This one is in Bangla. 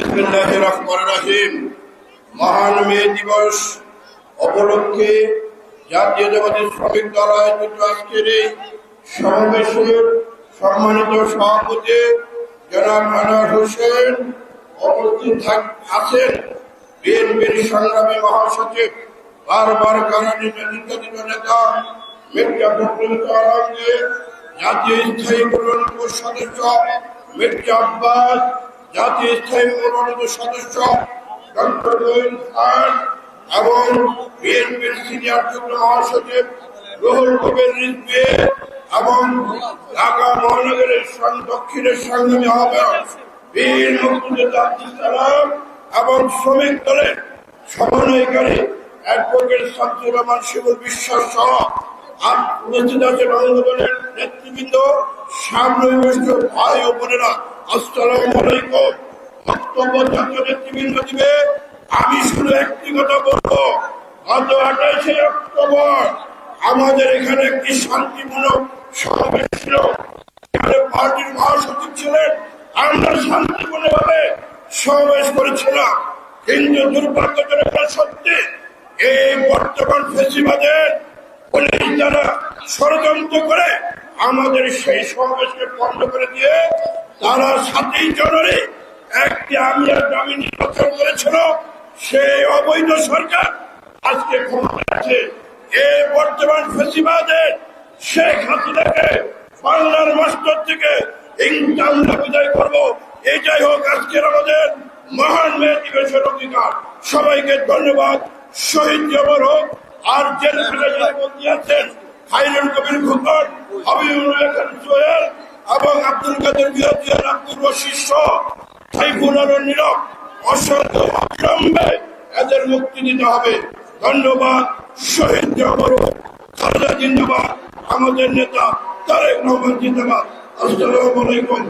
বিসমিল্লাহির রহমানির রহিম। মহান মে দিবস উপলক্ষে জাতীয়তাবাদী শ্রমিক দল আয়োজিত আজকের এই সমাবেশের সম্মানিত সভাপতি জনাব আনোয়ার হোসেন উপস্থিত আছেন। বিএনপির সংগ্রামী মহাসচিব, বারবার কারণে নির্যাতিত নেতা মির্জা ফখরুল আলমগীর, জাতীয় স্থায়ী মনোনীত সদস্য মির্জা আব্বাস, জাতীয় স্থায়ী মনোনীত সদস্য ডক্টর মঈন খান এবং বিএনপির সিনিয়র যুগ্ম মহাসচিব রুহুল কবির রিজভী এবং ঢাকা মহানগরের দক্ষিণের সংগ্রামী আহ্বায়ক বীর মুক্তিযোদ্ধা আব্দুল সালাম এবং শ্রমিক দলের সমন্বয়কারী অ্যাডভোকেট শামসুর রহমান শিবুল বিশ্বাস সহ উপস্থিত আছেন অঙ্গদলের নেতৃবৃন্দ, সামনে উপস্থিত ভাই ও বোনেরা, আসসালামু আলাইকুম। বক্তব্য জাতীয় নেতৃবৃন্দ দিবে, আমি শুধু একটি কথা বলবো। গত 28শে অক্টোবর আমাদের এখানে একটি শান্তিমূলক সমাবেশ ছিল। এখানে পার্টির মহাসচিব ছিলেন, আমরা শান্তিপূর্ণভাবে সমাবেশ করেছিলাম। কিন্তু দুর্ভাগ্যজনক সত্যি এই বর্তমান ফ্যাসিবাদের পুলিশ যারা ষড়যন্ত্র করে আমাদের সেই সমাবেশকে বন্ধ করে দিয়ে তারা 7ই জানুয়ারি একটি আমিয়ার দাবি নির্বাচন করেছিল। সেই অবৈধ সরকার আজকে ক্ষমতা আছে। এই বর্তমান ফ্যাসিবাদের শেখ হাসিনাকে বাংলার মাস্টার থেকে আমরা বিদায় করবো। এটাই হোক আজকের আমাদের মহান মে দিবসের অঙ্গীকার। সবাইকে ধন্যবাদ। শহীদ অমর হোক। আর জেলখানায় বন্দী আছেন হাইরুল কবির খোকন, হাবিবুল খান সোহেল এবং আব্দুল কাদের বিয়ার আব্দুল রশিদ সহ সাইফুল আলম নীরব, অসংখ্য অবিলম্বে এদের মুক্তি দিতে হবে। ধন্যবাদ। শহীদ অমর হোক। খালেদা জিন্দাবাদ। আমাদের নেতা তারেক রহমান জিন্দাবাদ। আসসালামু আলাইকুম।